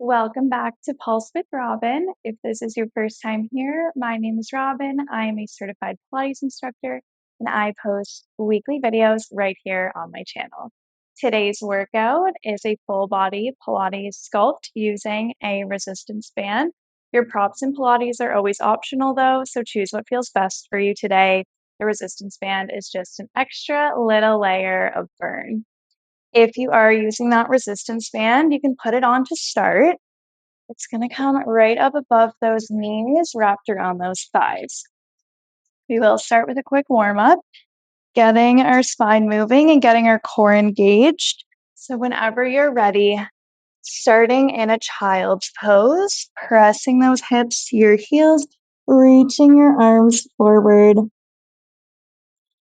Welcome back to Pulse with Robin. If this is your first time here, my name is Robin. I am a certified Pilates instructor and I post weekly videos right here on my channel. Today's workout is a full body Pilates sculpt using a resistance band. Your props in Pilates are always optional though, so choose what feels best for you today. The resistance band is just an extra little layer of burn. If you are using that resistance band, you can put it on to start. It's going to come right up above those knees, wrapped around those thighs. We will start with a quick warm-up, getting our spine moving and getting our core engaged. So whenever you're ready, starting in a child's pose, pressing those hips to your heels, reaching your arms forward.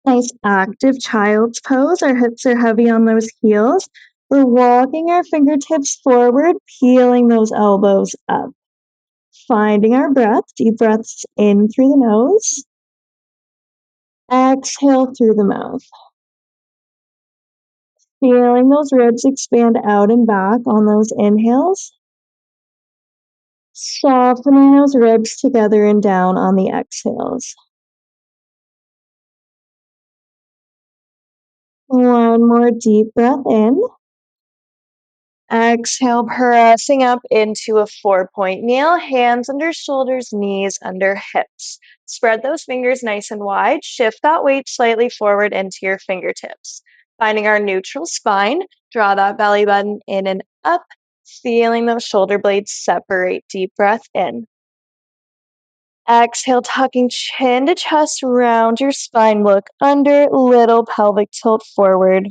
Nice active child's pose. Our hips are heavy on those heels. We're walking our fingertips forward, peeling those elbows up. Finding our breath, deep breaths in through the nose. Exhale through the mouth. Feeling those ribs expand out and back on those inhales. Softening those ribs together and down on the exhales. One more deep breath in. Exhale, pressing up into a 4-point kneel, hands under shoulders, knees under hips. Spread those fingers nice and wide. Shift that weight slightly forward into your fingertips. Finding our neutral spine, draw that belly button in and up, feeling those shoulder blades separate. Deep breath in. Exhale, tucking chin to chest, round your spine, look under, little pelvic tilt forward.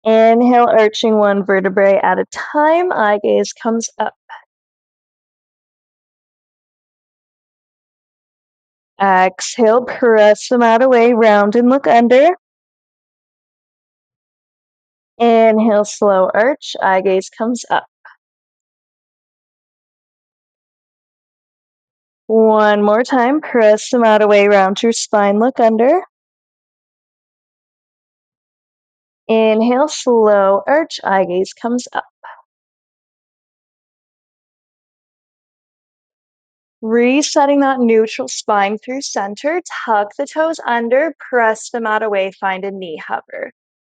Inhale, arching one vertebrae at a time. Eye gaze comes up. Exhale, press the mat away, round and look under. Inhale, slow arch. Eye gaze comes up. One more time, press the mat away, round your spine, look under. Inhale, slow arch. Eye gaze comes up. Resetting that neutral spine through center. Tuck the toes under, press the mat away, find a knee hover.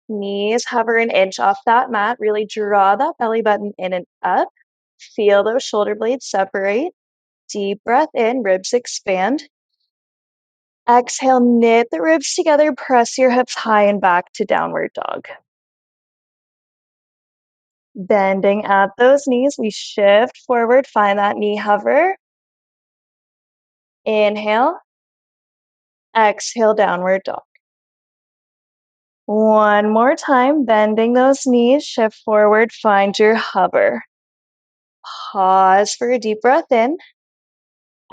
Knees hover an inch off that mat. Really draw that belly button in and up. Feel those shoulder blades separate. Deep breath in, ribs expand. Exhale, knit the ribs together. Press your hips high and back to downward dog. Bending at those knees, we shift forward. Find that knee hover. Inhale. Exhale, downward dog. One more time, bending those knees, shift forward, find your hover. Pause for a deep breath in.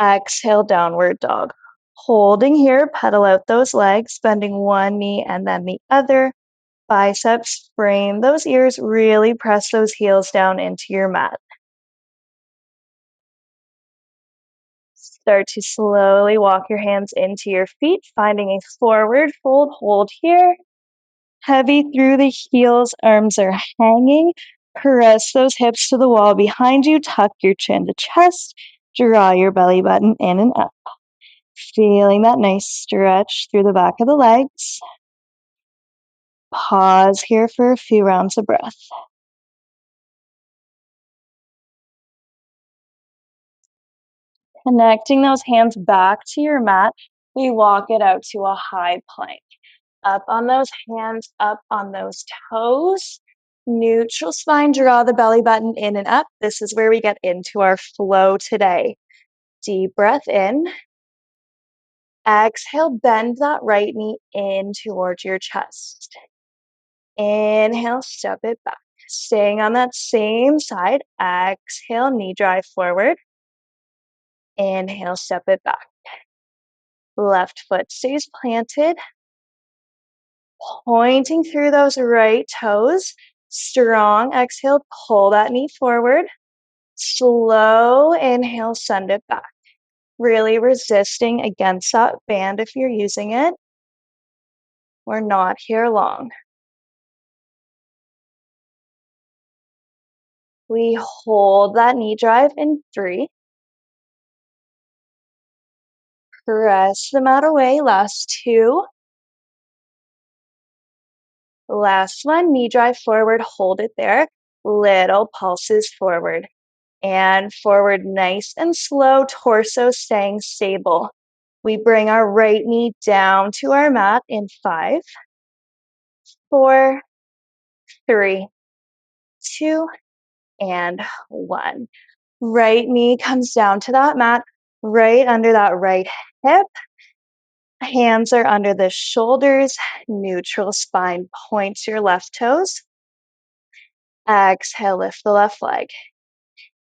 Exhale, downward dog. Holding here, pedal out those legs, bending one knee and then the other. Biceps frame those ears, really press those heels down into your mat. Start to slowly walk your hands into your feet, finding a forward fold. Hold here. Heavy through the heels, arms are hanging. Press those hips to the wall behind you. Tuck your chin to chest. Draw your belly button in and up. Feeling that nice stretch through the back of the legs. Pause here for a few rounds of breath. Connecting those hands back to your mat, we walk it out to a high plank. Up on those hands, up on those toes. Neutral spine, draw the belly button in and up. This is where we get into our flow today. Deep breath in. Exhale, bend that right knee in towards your chest. Inhale, step it back. Staying on that same side. Exhale, knee drive forward. Inhale, step it back. Left foot stays planted. Pointing through those right toes. Strong exhale, pull that knee forward. Slow inhale, send it back. Really resisting against that band if you're using it. We're not here long. We hold that knee drive in 3. Press the mat away. Last 2. Last one, knee drive forward. Hold it there. Little pulses forward and forward, nice and slow, torso staying stable. We bring our right knee down to our mat in 5, 4, 3, 2, and 1. Right knee comes down to that mat, right under that right hip. Hands are under the shoulders, neutral spine. Point your left toes. Exhale, lift the left leg.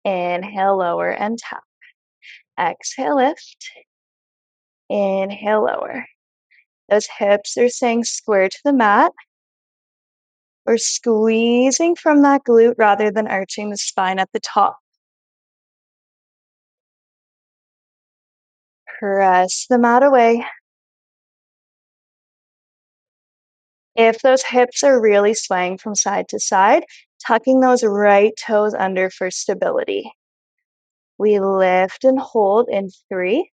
Inhale, lower and tap. Exhale, lift. Inhale, lower. Those hips are staying square to the mat. We're squeezing from that glute rather than arching the spine at the top. Press the mat away. If those hips are really swaying from side to side, tucking those right toes under for stability. We lift and hold in 3.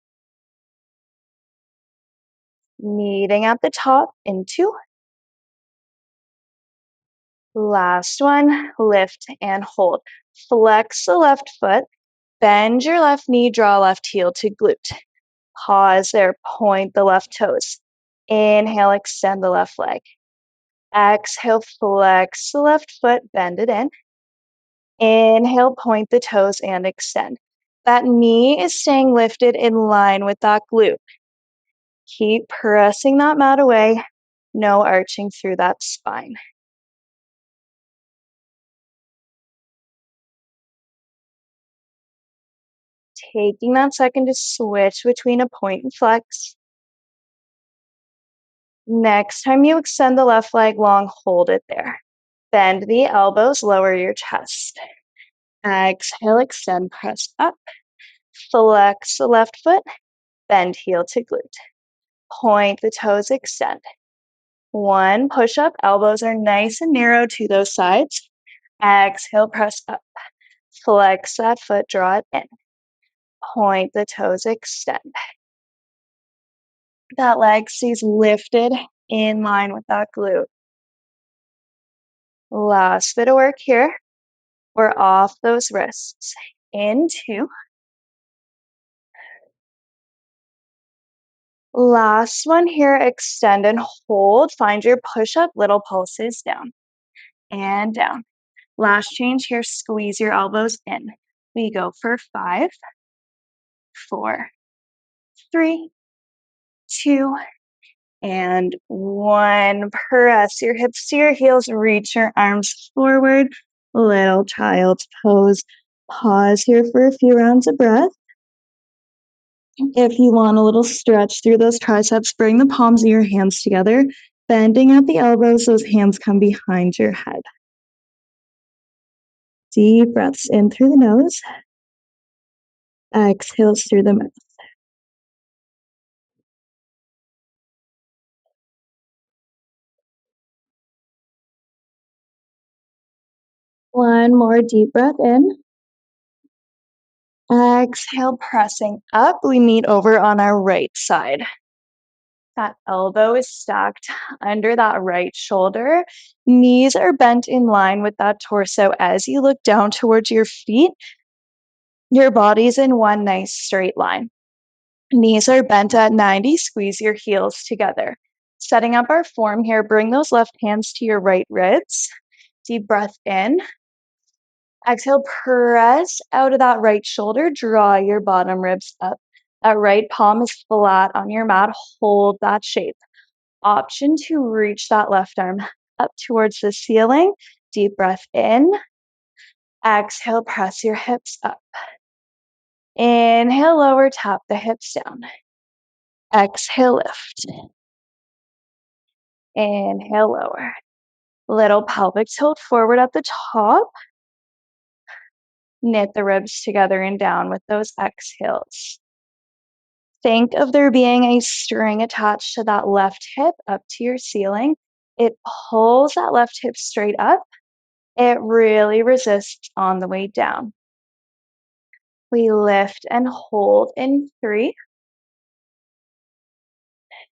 Meeting at the top in 2. Last one, lift and hold. Flex the left foot, bend your left knee, draw left heel to glute. Pause there, point the left toes. Inhale, extend the left leg. Exhale, flex the left foot, bend it in. Inhale, point the toes and extend. That knee is staying lifted in line with that glute. Keep pressing that mat away, no arching through that spine. Taking that second to switch between a point and flex. Next time you extend the left leg long, hold it there. Bend the elbows, lower your chest. Exhale, extend, press up. Flex the left foot, bend heel to glute. Point the toes, extend. 1, push up, elbows are nice and narrow to those sides. Exhale, press up. Flex that foot, draw it in. Point the toes, extend. That leg stays lifted in line with that glute. Last bit of work here. We're off those wrists. In 2. Last one here, extend and hold. Find your push-up, little pulses down and down. Last change here, squeeze your elbows in. We go for 5, 4, 3, 2, and 1. Press your hips to your heels, reach your arms forward. Little child's pose. Pause here for a few rounds of breath. If you want a little stretch through those triceps, bring the palms of your hands together, bending at the elbows, those hands come behind your head. Deep breaths in through the nose, exhales through the mouth. One more deep breath in. Exhale, pressing up. We meet over on our right side. That elbow is stacked under that right shoulder. Knees are bent in line with that torso as you look down towards your feet. Your body's in one nice straight line. Knees are bent at 90. Squeeze your heels together. Setting up our form here, bring those left hands to your right ribs. Deep breath in. Exhale, press out of that right shoulder. Draw your bottom ribs up. That right palm is flat on your mat. Hold that shape. Option to reach that left arm up towards the ceiling. Deep breath in. Exhale, press your hips up. Inhale, lower, tap the hips down. Exhale, lift. Inhale, lower. Little pelvic tilt forward at the top. Knit the ribs together and down with those exhales. Think of there being a string attached to that left hip up to your ceiling. It pulls that left hip straight up. It really resists on the way down. We lift and hold in 3,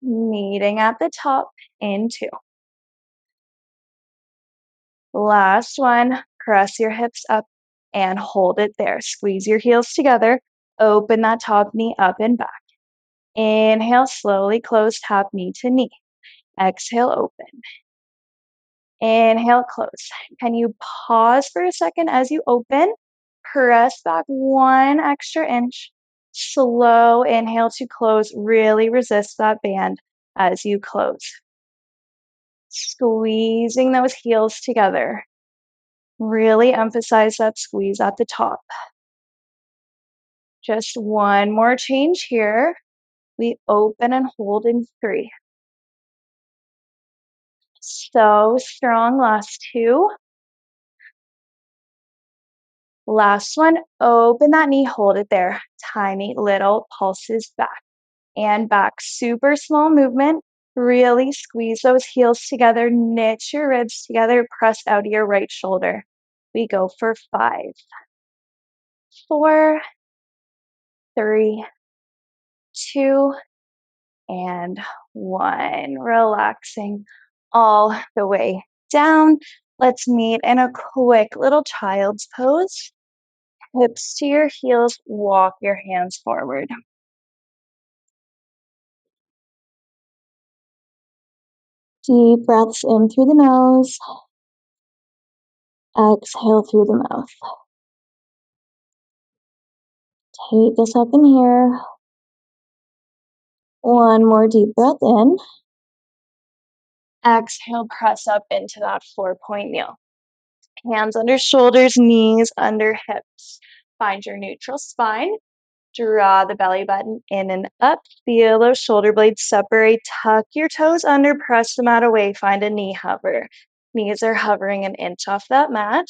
meeting at the top in 2. Last one, press your hips up and hold it there. Squeeze your heels together, open that top knee up and back. Inhale, slowly close top knee to knee. Exhale, open. Inhale, close. Can you pause for a second as you open? Press back 1 extra inch. Slow inhale to close. Really resist that band as you close. Squeezing those heels together. Really emphasize that squeeze at the top. Just one more change here. We open and hold in 3. So strong. Last 2. Last one. Open that knee, hold it there. Tiny little pulses back and back. Super small movement. Really squeeze those heels together. Knit your ribs together. Press out of your right shoulder. We go for 5, 4, 3, 2, and 1. Relaxing all the way down. Let's meet in a quick little child's pose. Hips to your heels, walk your hands forward. Deep breaths in through the nose. Exhale through the mouth. Take this up in here. One more deep breath in. Exhale, press up into that 4-point kneel. Hands under shoulders, knees under hips. Find your neutral spine. Draw the belly button in and up. Feel those shoulder blades separate. Tuck your toes under, press the mat away. Find a knee hover. Knees are hovering an inch off that mat.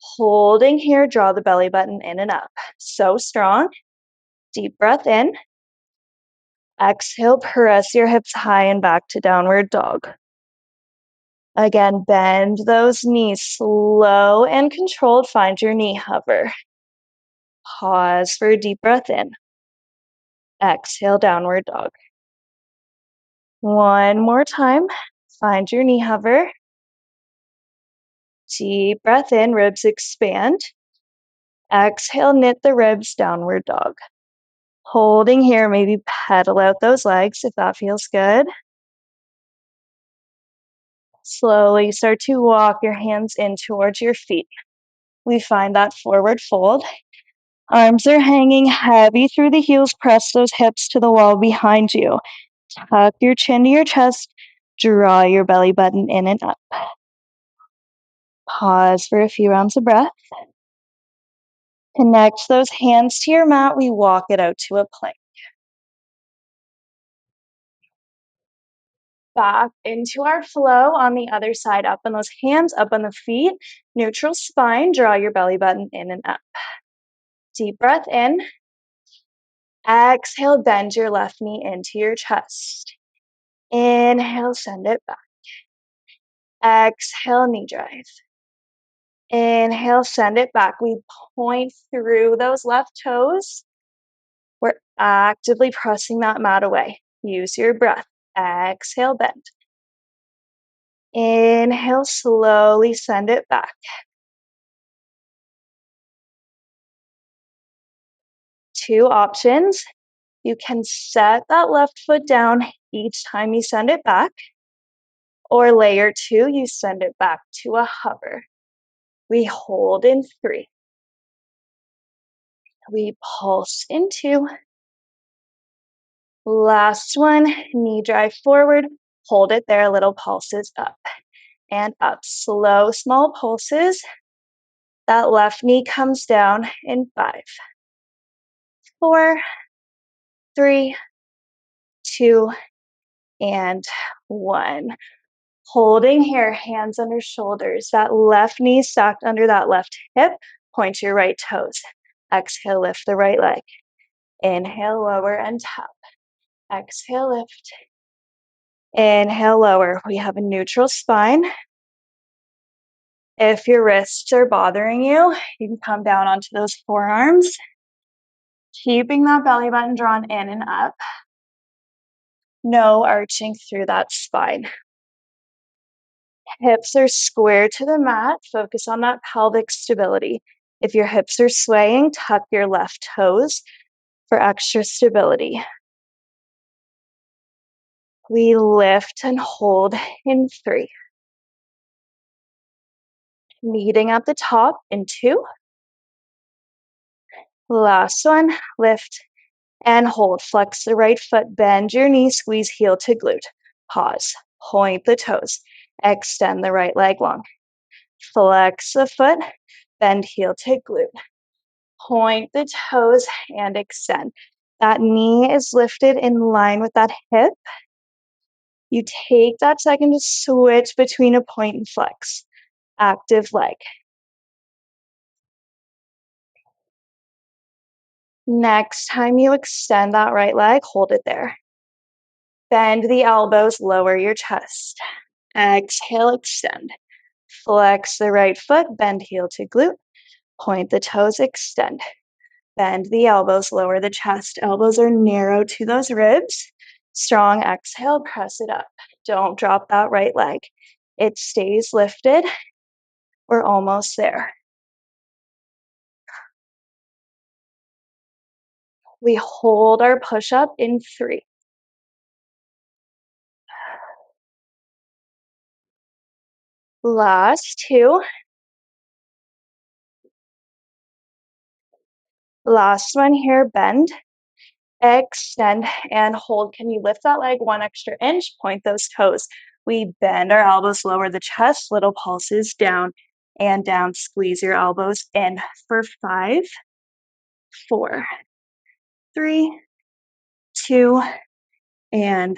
Holding here, draw the belly button in and up. So strong. Deep breath in. Exhale, press your hips high and back to downward dog. Again, bend those knees slow and controlled. Find your knee hover. Pause for a deep breath in. Exhale, downward dog. One more time. Find your knee hover. Deep breath in, ribs expand. Exhale, knit the ribs, downward dog. Holding here, maybe pedal out those legs if that feels good. Slowly start to walk your hands in towards your feet. We find that forward fold. Arms are hanging heavy through the heels. Press those hips to the wall behind you. Tuck your chin to your chest. Draw your belly button in and up. Pause for a few rounds of breath. Connect those hands to your mat. We walk it out to a plank. Back into our flow on the other side. Up on those hands, up on the feet. Neutral spine. Draw your belly button in and up. Deep breath in. Exhale, bend your left knee into your chest. Inhale, send it back. Exhale, knee drive. Inhale, send it back. We point through those left toes. We're actively pressing that mat away. Use your breath. Exhale, bend. Inhale, slowly send it back. 2 options. You can set that left foot down each time you send it back, or layer 2, you send it back to a hover. We hold in 3. We pulse in 2. Last one, knee drive forward. Hold it there, little pulses up and up. Slow, small pulses. That left knee comes down in 5, 4, 3, 2, and 1. Holding here, hands under shoulders. That left knee stacked under that left hip. Point your right toes. Exhale, lift the right leg. Inhale, lower and tap. Exhale, lift. Inhale, lower. We have a neutral spine. If your wrists are bothering you, you can come down onto those forearms, keeping that belly button drawn in and up. No arching through that spine. Hips are square to the mat. Focus on that pelvic stability. If your hips are swaying, tuck your left toes for extra stability. We lift and hold in 3. Meeting at the top in 2. Last one, lift and hold. Flex the right foot, bend your knee, squeeze heel to glute. Pause, point the toes, extend the right leg long. Flex the foot, bend heel to glute. Point the toes and extend. That knee is lifted in line with that hip. You take that second to switch between a point and flex. Active leg. Next time you extend that right leg, hold it there. Bend the elbows, lower your chest. Exhale, extend. Flex the right foot, bend heel to glute. Point the toes, extend. Bend the elbows, lower the chest. Elbows are narrow to those ribs. Strong exhale, press it up. Don't drop that right leg. It stays lifted. We're almost there. We hold our push-up in 3. Last 2. Last one here, bend, extend, and hold. Can you lift that leg 1 extra inch? Point those toes. We bend our elbows, lower the chest, little pulses down and down. Squeeze your elbows in for 5, 4, 3, 2, and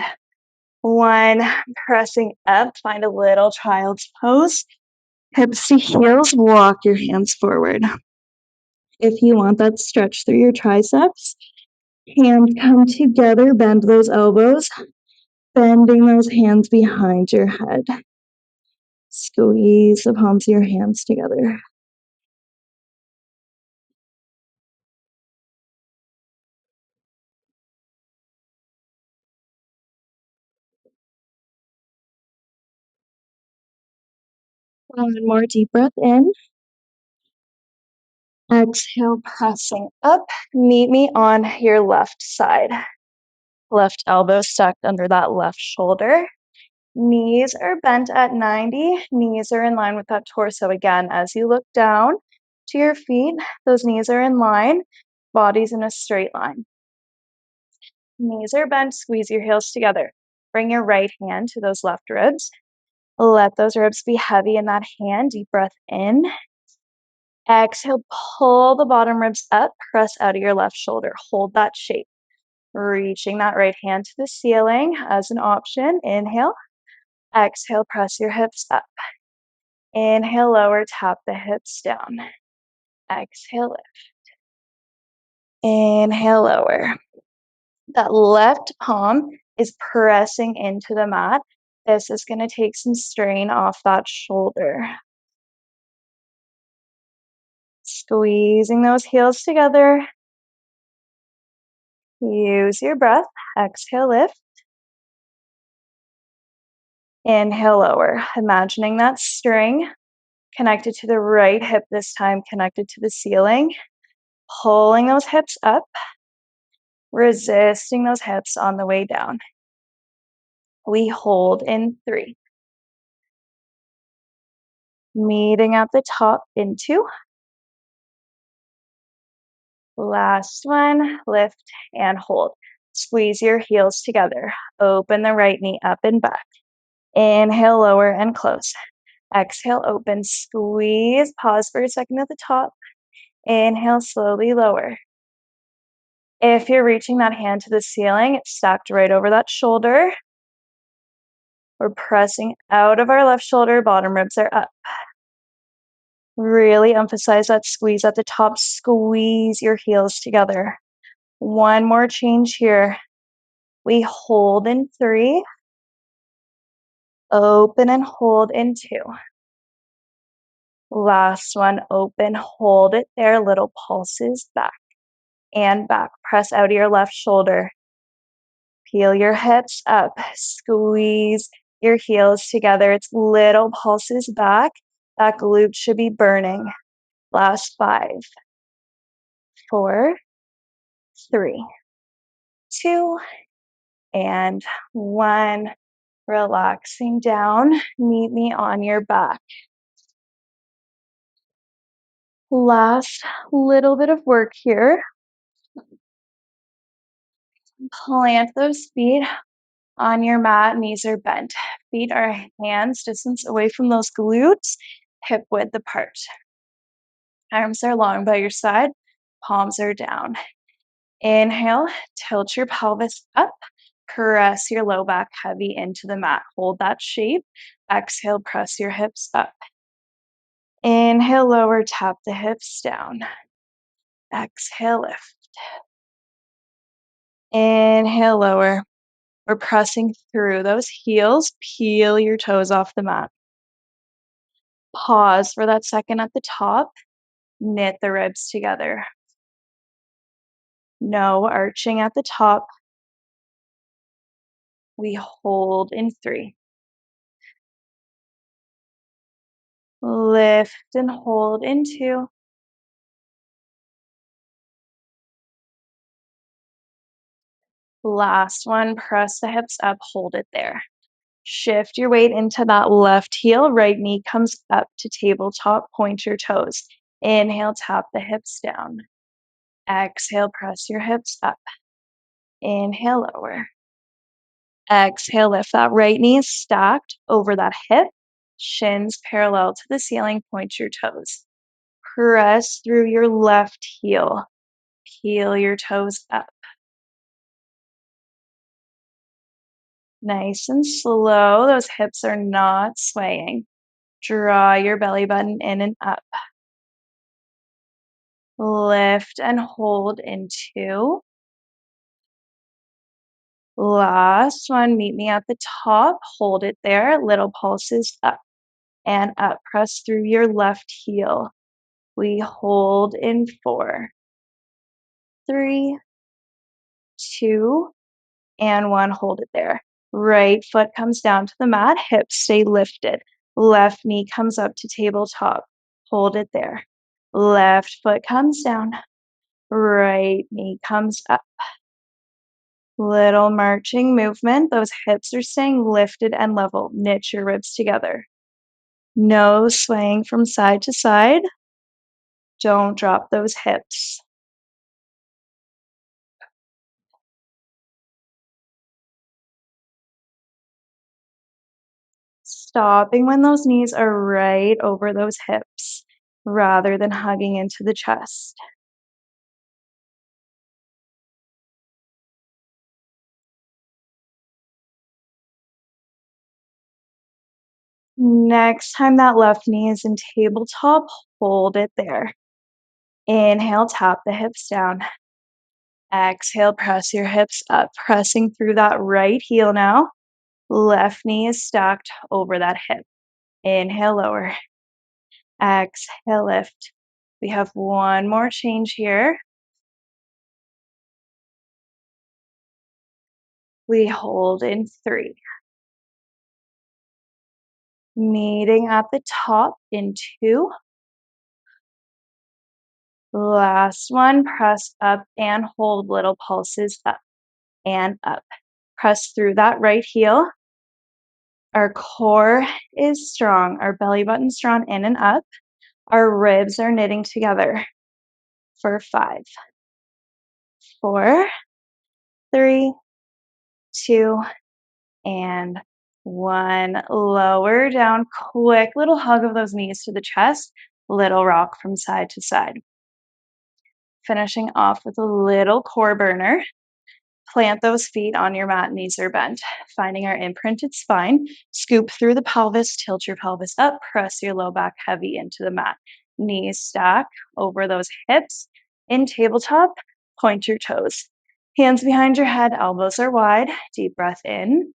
1. Pressing up, find a little child's pose. Hips to heels, walk your hands forward. If you want that stretch through your triceps, hands come together, bend those elbows, bending those hands behind your head. Squeeze the palms of your hands together. One more deep breath in. Exhale, pressing up. Meet me on your left side. Left elbow stuck under that left shoulder. Knees are bent at 90. Knees are in line with that torso. Again, as you look down to your feet, those knees are in line. Body's in a straight line. Knees are bent. Squeeze your heels together. Bring your right hand to those left ribs. Let those ribs be heavy in that hand. Deep breath in. Exhale, pull the bottom ribs up. Press out of your left shoulder. Hold that shape. Reaching that right hand to the ceiling as an option. Inhale. Exhale, press your hips up. Inhale, lower, tap the hips down. Exhale, lift. Inhale, lower. That left palm is pressing into the mat. This is going to take some strain off that shoulder. Squeezing those heels together. Use your breath. Exhale, lift. Inhale, lower. Imagining that string connected to the right hip this time, connected to the ceiling. Pulling those hips up. Resisting those hips on the way down. We hold in 3. Meeting at the top in 2. Last one, lift and hold. Squeeze your heels together. Open the right knee up and back. Inhale, lower and close. Exhale, open, squeeze. Pause for a second at the top. Inhale, slowly lower. If you're reaching that hand to the ceiling, it's stacked right over that shoulder. We're pressing out of our left shoulder, bottom ribs are up. Really emphasize that squeeze at the top. Squeeze your heels together. One more change here. We hold in 3. Open and hold in 2. Last one, open, hold it there, little pulses back and back. Press out of your left shoulder. Peel your hips up, squeeze your heels together. It's little pulses back. That glute should be burning. Last 5, 4, 3, 2, and 1. Relaxing down. Meet me on your back. Last little bit of work here. Plant those feet on your mat, knees are bent. Feet are hands distance away from those glutes, hip width apart. Arms are long by your side, palms are down. Inhale, tilt your pelvis up, press your low back heavy into the mat. Hold that shape. Exhale, press your hips up. Inhale, lower, tap the hips down. Exhale, lift. Inhale, lower. We're pressing through those heels. Peel your toes off the mat. Pause for that second at the top. Knit the ribs together. No arching at the top. We hold in 3. Lift and hold in 2. Last one, press the hips up, hold it there. Shift your weight into that left heel, right knee comes up to tabletop, point your toes. Inhale, tap the hips down. Exhale, press your hips up. Inhale, lower. Exhale, lift that right knee stacked over that hip, shins parallel to the ceiling, point your toes. Press through your left heel. Peel your toes up. Nice and slow. Those hips are not swaying. Draw your belly button in and up. Lift and hold in 2. Last one, meet me at the top. Hold it there. Little pulses up and up. Press through your left heel. We hold in 4, 3, 2, and 1. Hold it there. Right foot comes down to the mat. Hips stay lifted. Left knee comes up to tabletop. Hold it there. Left foot comes down. Right knee comes up. Little marching movement. Those hips are staying lifted and level. Knit your ribs together. No swaying from side to side. Don't drop those hips. Stopping when those knees are right over those hips rather than hugging into the chest. Next time that left knee is in tabletop, hold it there. Inhale, tap the hips down. Exhale, press your hips up, pressing through that right heel now. Left knee is stacked over that hip. Inhale, lower. Exhale, lift. We have one more change here. We hold in 3. Meeting at the top in 2. Last one, press up and hold, little pulses up and up. Press through that right heel. Our core is strong. Our belly button's drawn in and up. Our ribs are knitting together for 5, 4, 3, 2, and 1. Lower down. Quick little hug of those knees to the chest. Little rock from side to side. Finishing off with a little core burner. Plant those feet on your mat, knees are bent. Finding our imprinted spine, scoop through the pelvis, tilt your pelvis up, press your low back heavy into the mat. Knees stack over those hips. In tabletop, point your toes. Hands behind your head, elbows are wide. Deep breath in.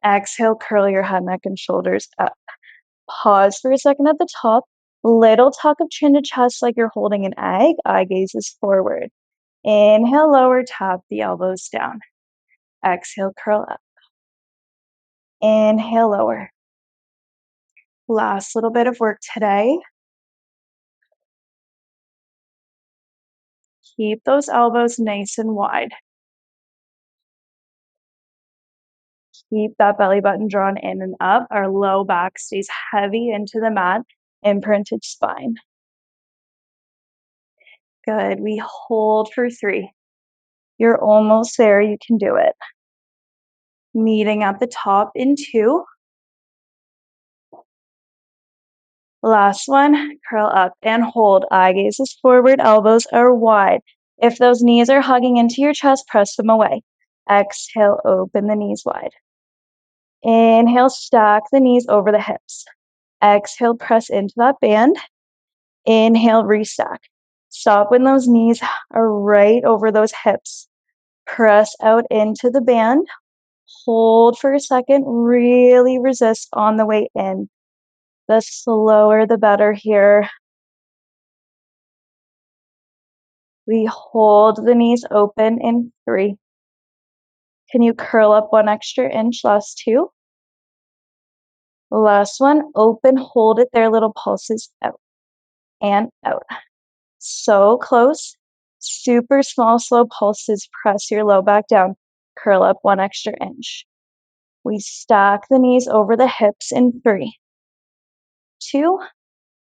Exhale, curl your head, neck, and shoulders up. Pause for a second at the top. Little tuck of chin to chest like you're holding an egg. Eye gaze is forward. Inhale, lower, tap the elbows down. Exhale, curl up. Inhale, lower. Last little bit of work today. Keep those elbows nice and wide. Keep that belly button drawn in and up. Our low back stays heavy into the mat, imprinted spine. Good. We hold for 3. You're almost there. You can do it. Meeting at the top in 2. Last one. Curl up and hold. Eye gaze is forward. Elbows are wide. If those knees are hugging into your chest, press them away. Exhale, open the knees wide. Inhale, stack the knees over the hips. Exhale, press into that band. Inhale, restack. Stop when those knees are right over those hips. Press out into the band. Hold for a second. Really resist on the way in. The slower, the better here. We hold the knees open in 3. Can you curl up 1 extra inch? Last 2. Last one. Open, hold it there. Little pulses out and out. So close. Super small, slow pulses. Press your low back down. Curl up 1 extra inch. We stack the knees over the hips in 3, 2,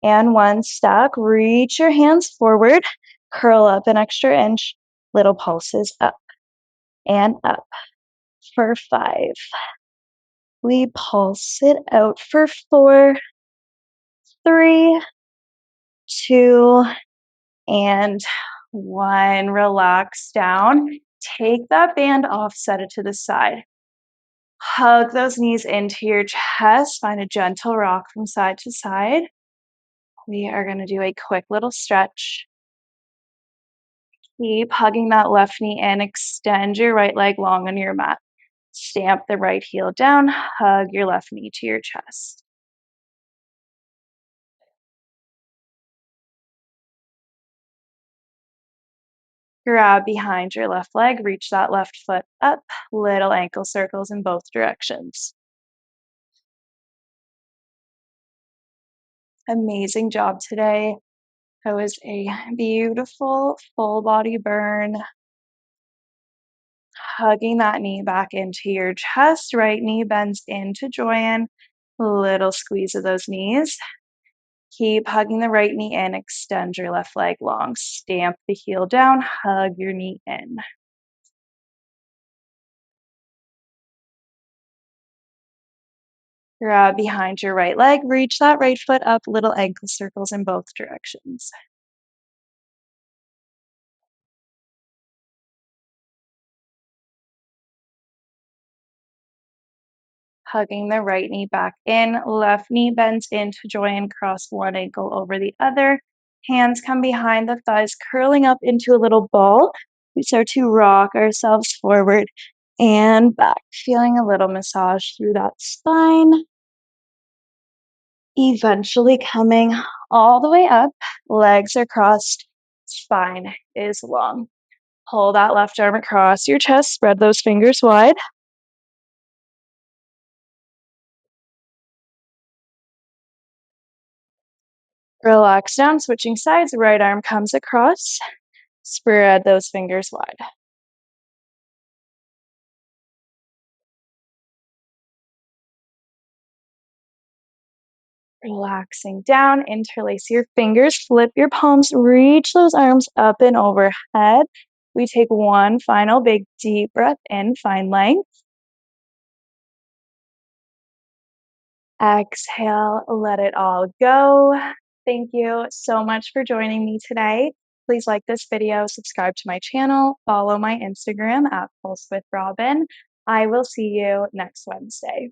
and 1. Stack. Reach your hands forward. Curl up an extra inch. Little pulses up and up for 5. We pulse it out for 4, 3, 2, and 1. Relax down. Take that band off, set it to the side. Hug those knees into your chest. Find a gentle rock from side to side. We are going to do a quick little stretch. Keep hugging that left knee in. Extend your right leg long on your mat. Stamp the right heel down. Hug your left knee to your chest. Grab behind your left leg. Reach that left foot up. Little ankle circles in both directions. Amazing job today. That was a beautiful full body burn. Hugging that knee back into your chest. Right knee bends in to join. Little squeeze of those knees. Keep hugging the right knee in. Extend your left leg long. Stamp the heel down. Hug your knee in. Grab behind your right leg. Reach that right foot up. Little ankle circles in both directions. Hugging the right knee back in. Left knee bends in to join. Cross one ankle over the other. Hands come behind the thighs, curling up into a little ball. We start to rock ourselves forward and back, feeling a little massage through that spine. Eventually coming all the way up. Legs are crossed. Spine is long. Pull that left arm across your chest. Spread those fingers wide. Relax down, switching sides. Right arm comes across. Spread those fingers wide. Relaxing down, interlace your fingers, flip your palms, reach those arms up and overhead. We take one final big deep breath in, find length. Exhale, let it all go. Thank you so much for joining me today. Please like this video, subscribe to my channel, follow my Instagram at Pulse with Robin. I will see you next Wednesday.